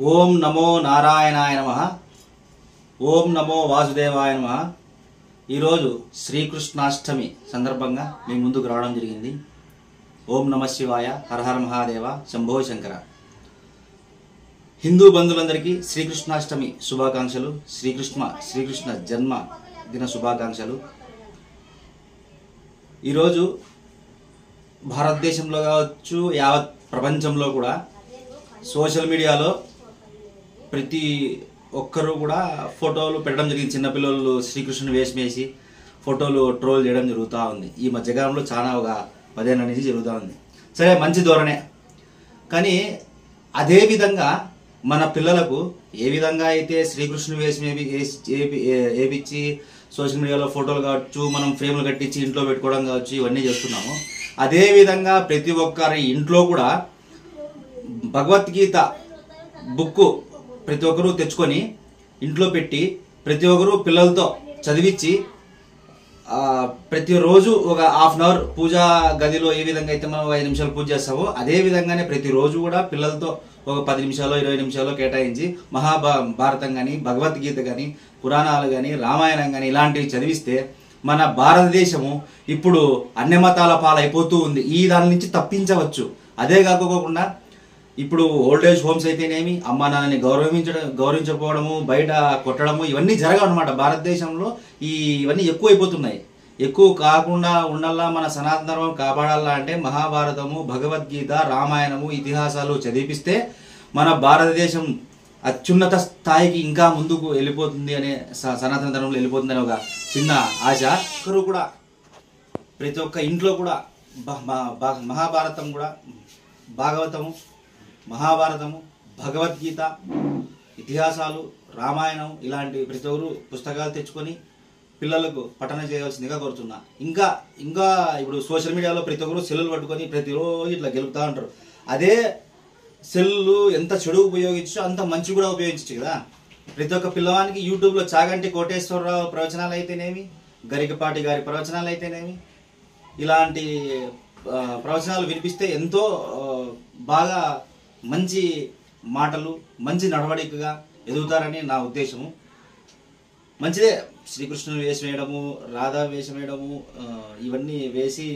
ఓం నమో నారాయణాయ నమః. ఓం నమో వాసుదేవాయ నమః. ఈరోజు శ్రీకృష్ణాష్టమి సందర్భంగా మీ ముందుకు రావడం జరిగింది. ఓం నమ శివాయ, హరహర మహాదేవ, శంభో శంకర. హిందూ బంధువులందరికీ శ్రీకృష్ణాష్టమి శుభాకాంక్షలు. శ్రీకృష్ణ జన్మ దిన శుభాకాంక్షలు. ఈరోజు భారతదేశంలో కావచ్చు, యావత్ ప్రపంచంలో కూడా సోషల్ మీడియాలో ప్రతి ఒక్కరూ కూడా ఫోటోలు పెట్టడం జరిగింది. చిన్నపిల్లలు శ్రీకృష్ణుని వేషం వేసి ఫోటోలు ట్రోల్ చేయడం జరుగుతూ ఉంది. ఈ మధ్యకాలంలో చాలా ఒక 10 ఏళ్ళ నుంచి జరుగుతూ ఉంది. సరే, మంచి ధోరణే. కానీ అదే విధంగా మన పిల్లలకు ఏ విధంగా అయితే శ్రీకృష్ణుని వేషం వేపించి సోషల్ మీడియాలో ఫోటోలు కావచ్చు, మనం ఫ్రేమ్లు కట్టించి ఇంట్లో పెట్టుకోవడం కావచ్చు, ఇవన్నీ చేస్తున్నాము. అదే విధంగా ప్రతి ఒక్కరి ఇంట్లో కూడా భగవద్గీత బుక్ ప్రతి ఒక్కరూ తెచ్చుకొని ఇంట్లో పెట్టి ప్రతి ఒక్కరూ పిల్లలతో చదివించి ప్రతిరోజు ఒక హాఫ్ అన్ అవర్ పూజా గదిలో ఏ విధంగా అయితే మనం 5 నిమిషాలు పూజ చేస్తామో అదే విధంగానే ప్రతిరోజు కూడా పిల్లలతో ఒక 10 నిమిషాలు 20 నిమిషాలు కేటాయించి మహాభారతం కానీ, భగవద్గీత కానీ, పురాణాలు కానీ, రామాయణం కానీ ఇలాంటివి చదివిస్తే మన భారతదేశము ఇప్పుడు అన్ని మతాల పాలైపోతూ ఉంది. ఈ దాని నుంచి తప్పించవచ్చు. అదే కాకపోకుండా ఇప్పుడు ఓల్డేజ్ హోమ్స్ అయితేనేమి, అమ్మా నాన్నని గౌరవించకపోవడము, బయట కొట్టడము, ఇవన్నీ జరగవన్నమాట. భారతదేశంలో ఇవన్నీ ఎక్కువైపోతున్నాయి. ఎక్కువ కాకుండా ఉండాలా, మన సనాతన ధర్మం కాపాడాలా అంటే మహాభారతము, భగవద్గీత, రామాయణము, ఇతిహాసాలు చదివిపిస్తే మన భారతదేశం అత్యున్నత స్థాయికి ఇంకా ముందుకు వెళ్ళిపోతుంది అనే, సనాతన ధర్మంలో వెళ్ళిపోతుంది అనే ఒక చిన్న ఆశ. ఒకరు కూడా ప్రతి ఒక్క ఇంట్లో కూడా మహాభారతం కూడా, భాగవతము, మహాభారతము, భగవద్గీత, ఇతిహాసాలు, రామాయణం ఇలాంటి ప్రతి ఒక్కరు పుస్తకాలు తెచ్చుకొని పిల్లలకు పఠన చేయవలసిందిగా కోరుతున్నా. ఇంకా ఇప్పుడు సోషల్ మీడియాలో ప్రతి ఒక్కరు సెల్లులు పట్టుకొని ప్రతిరోజు ఇట్లా గెలుపుతూ ఉంటారు. అదే సెల్లు ఎంత చెడు ఉపయోగించో అంత మంచి కూడా ఉపయోగించచ్చు కదా. ప్రతి ఒక్క పిల్లవానికి యూట్యూబ్లో చాగంటి కోటేశ్వరరావు ప్రవచనాలు అయితేనేమి, గరికపాటి గారి ప్రవచనాలు అయితేనేమి, ఇలాంటి ప్రవచనాలు వినిపిస్తే ఎంతో బాగా మంచి మాటలు, మంచి నడవడికగా ఎదుగుతారని నా ఉద్దేశము. మంచిదే శ్రీకృష్ణుని వేషం వేయడము, రాధా వేషం వేయడము, ఇవన్నీ వేసి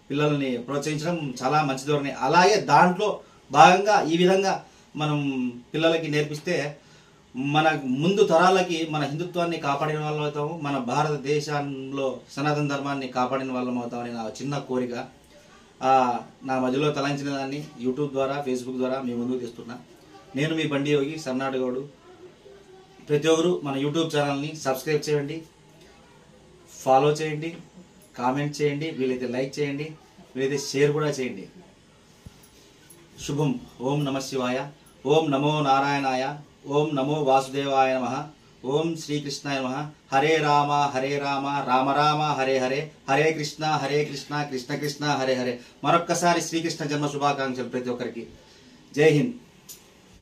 పిల్లల్ని ప్రోత్సహించడం చాలా మంచి ధోరణి. అలాగే దాంట్లో భాగంగా ఈ విధంగా మనం పిల్లలకి నేర్పిస్తే మన ముందు తరాలకి మన హిందుత్వాన్ని కాపాడిన వాళ్ళం అవుతాము, మన భారతదేశంలో సనాతన ధర్మాన్ని కాపాడిన వాళ్ళం అవుతామని నా చిన్న కోరిక. నా మధ్యలో తలంచిన దాన్ని యూట్యూబ్ ద్వారా, ఫేస్బుక్ ద్వారా మీ ముందుకు తెస్తున్నా. నేను మీ బండి యోగి సర్నాటగౌడు. ప్రతి ఒక్కరు మన యూట్యూబ్ ఛానల్ని సబ్స్క్రైబ్ చేయండి, ఫాలో చేయండి, కామెంట్ చేయండి, వీలైతే లైక్ చేయండి, వీలైతే షేర్ కూడా చేయండి. శుభం. ఓం నమ శివాయ, ఓం నమో నారాయణాయ, ఓం నమో వాసుదేవాయ నమః. ఓం శ్రీకృష్ణాయ నమః. హరే రామ రామ రామ హరే హరే, హరే కృష్ణ కృష్ణ కృష్ణ హరే హరే. మరొక్కసారి శ్రీకృష్ణ జన్మ శుభాకాంక్షలు ప్రతి ఒక్కరికి. జై హింద్.